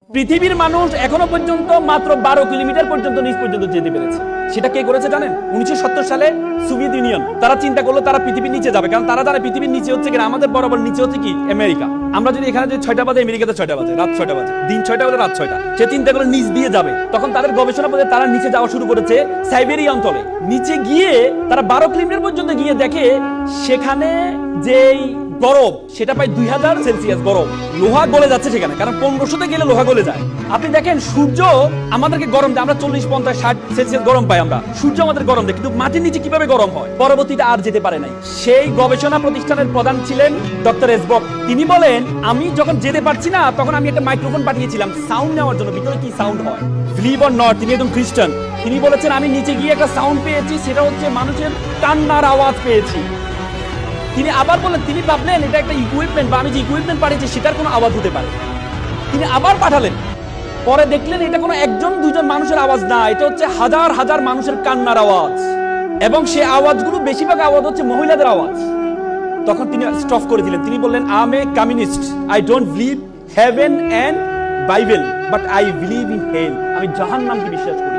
পৃথিবীর মানুষ এখনো পর্যন্ত মাত্র 12 কিলোমিটার পর্যন্ত নিচ পর্যন্ত যেতে পেরেছে। সেটা কে করেছে জানেন? 1970 সালে সোভিয়েত ইউনিয়ন। তারা চিন্তা করলো তারা পৃথিবীর নিচে যাবে, কারণ তারা জানে পৃথিবীর নিচে হচ্ছে কি আমাদের বরাবর নিচে হচ্ছে কি আমেরিকা। আমরা যদি এখানে যদি 6টা বাজে, আমেরিকাতে 6টা বাজে, রাত 6টা বাজে, দিন 6টা বাজে, রাত 6টা। সে চিন্তা করে নিচ দিয়ে যাবে। তখন তাদের গবেষণা পথে তারা নিচে যাওয়া শুরু করেছে সাইবেরিয়া অঞ্চলে। নিচে গিয়ে তারা 12 কিলোমিটার পর্যন্ত গিয়ে দেখে সেখানে যেই গরম সেটা প্রায় 2000 সেলসিয়াস গরম। লোহা গলে যাচ্ছে সেখানে, কারণ 1500তে গেলে লোহা গলে যায়। আপনি দেখেন সূর্য আমাদেরকে গরম দেয়, আমরা 40, 50, 60 সেলসিয়াস গরম পাই আমরা। সূর্য আমাদের গরম দেয়, কিন্তু মাটির নিচে কিভাবে গরম হয়? পরবর্তীতে আর যেতে পারে নাই। সেই গবেষণা প্রতিষ্ঠানের প্রধান ছিলেন ডক্টর এসবক। তিনি বলেন, আমি যখন যেতে পারছি না তখন আমি একটা মাইক্রোফোন পাঠিয়েছিলাম সাউন্ড নেওয়ার জন্য, ভিতরে কি সাউন্ড হয়। বিলিভ অর নট, তিনি একদম খ্রিস্টান। তিনি বলেছেন আমি নিচে গিয়ে একটা সাউন্ড পেয়েছি, সেটা হচ্ছে মানুষের কান্নার আওয়াজ পেয়েছি। তিনি আবার বলেন, তিনি ভাবলেন এটা একটা ইকুইপমেন্ট বা আমি যে ইকুইপমেন্ট পাঠিয়েছি সেটার কোনো আওয়াজ হতে পারে। তিনি আবার পাঠালেন, পরে দেখলেন এটা কোনো একজন দুজন মানুষের আওয়াজ না, এটা হচ্ছে হাজার হাজার মানুষের কান্নার আওয়াজ, এবং সেই আওয়াজগুলো বেশিরভাগ আওয়াজ হচ্ছে মহিলাদের আওয়াজ। তখন তিনি স্টপ করে দিলেন। তিনি বললেন, I am a communist, I don't believe heaven and Bible, but I believe in hell. আমি জাহান্নামকে বিশ্বাস করি।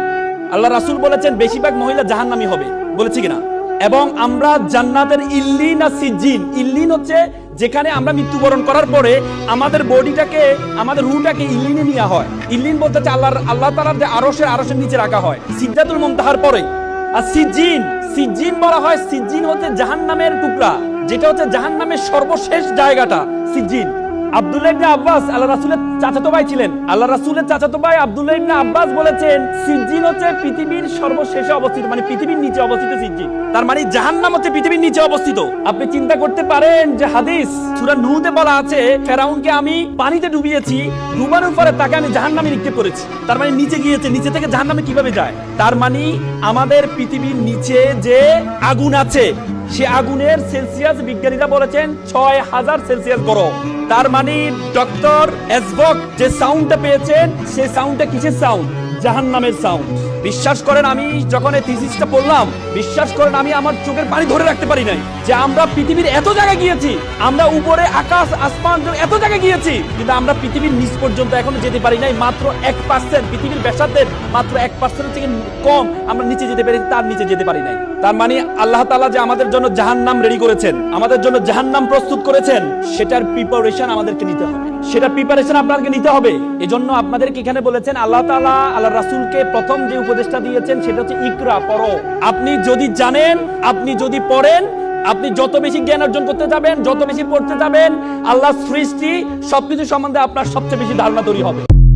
আল্লাহ রাসূল বলেছেন বেশিরভাগ মহিলা জাহান্নামী হবে, বলেছি কিনা? এবং আমরা জান্নাতের ইল্লিন আর সিজ্জিন, ইল্লিন হচ্ছে যেখানে আমরা মৃত্যুবরণ করার পরে আমাদের বডিটাকে, আমাদের রূহটাকে ইল্লিনে নেওয়া হয়। ইল্লিন বলতে হচ্ছে আল্লাহ তাআলার যে আরশের নিচে রাখা হয় সিদরাতুল মুনতাহার পরে। আর সিজ্জিন বলা হয়, সিজ্জিন হচ্ছে জাহান্নামের টুকরা, যেটা হচ্ছে জাহান্নামের সর্বশেষ জায়গাটা সিজ্জিন। আব্দুল্লাহ ইবনে আব্বাস আল্লাহ রাসূলের চাচাতো ভাই ছিলেন। আল্লাহ রাসূলের চাচাতো ভাই আব্দুল্লাহ ইবনে আব্বাস বলেছেন সিজ্জিন হচ্ছে পৃথিবীর সর্বশেষে অবস্থিত, মানে পৃথিবীর নিচে অবস্থিত সিজ্জিন। তার মানে জাহান্নাম হচ্ছে পৃথিবীর নিচে অবস্থিত। আপনি চিন্তা করতে পারেন যে হাদিস সূরা নূহতে বলা আছে ফেরাউনকে আমি পানিতে ডুবিয়েছি, ডুবানোর পরে তাকে আমি জাহান্নামে নিক্ষেপ করেছি। তার মানে নিচে গিয়েছে, নিচে থেকে জাহান্নামে কিভাবে যায়? তার মানে আমাদের পৃথিবীর নিচে যে আগুন আছে সে আগুনের সেলসিয়াস বিজ্ঞানীরা বলেছেন 6000 সেলসিয়াস গরম। তার মানে ডক্টর এসবক যে সাউন্ডটা পেয়েছেন সে সাউন্ডটা কিসের সাউন্ড? জাহান্নামের সাউন্ড। বিশ্বাস করেন, আমি যখন এই থিসিসটা পড়লাম, বিশ্বাস করেন আমি আমার চোখের পানি ধরে রাখতে পারি নাই যে আমরা পৃথিবীর এত জায়গায় গিয়েছি, আমরা উপরে আকাশ আসমান এত জায়গায় গিয়েছি, কিন্তু আমরা পৃথিবীর নিচ পর্যন্ত এখনো যেতে পারি নাই। মাত্র 1%, পৃথিবীর ব্যাসার্ধের মাত্র 1% থেকে কম আমরা নিচে যেতে পারি, তার নিচে যেতে পারি নাই। তার মানে আল্লাহ তাআলা যে আমাদের জন্য জাহান্নাম রেডি করেছেন, আমাদের জন্য জাহান্নাম প্রস্তুত করেছেন, সেটার প্রিপারেশন আমাদেরকে নিতে হবে, সেটা প্রিপারেশন আপনাদেরকে নিতে হবে। এজন্য আপনাদেরকে এখানে বলেছেন আল্লাহ তাআলা আল্লাহ রাসূলকে প্রথম যে উপদেশটা দিয়েছেন সেটা হচ্ছে ইকরা, পড়ো। আপনি যদি জানেন, আপনি যদি পড়েন, আপনি যত বেশি জ্ঞান অর্জন করতে যাবেন, যত বেশি পড়তে যাবেন, আল্লাহর সৃষ্টি সবকিছু সম্বন্ধে আপনার সবচেয়ে বেশি ধারণা তৈরি হবে।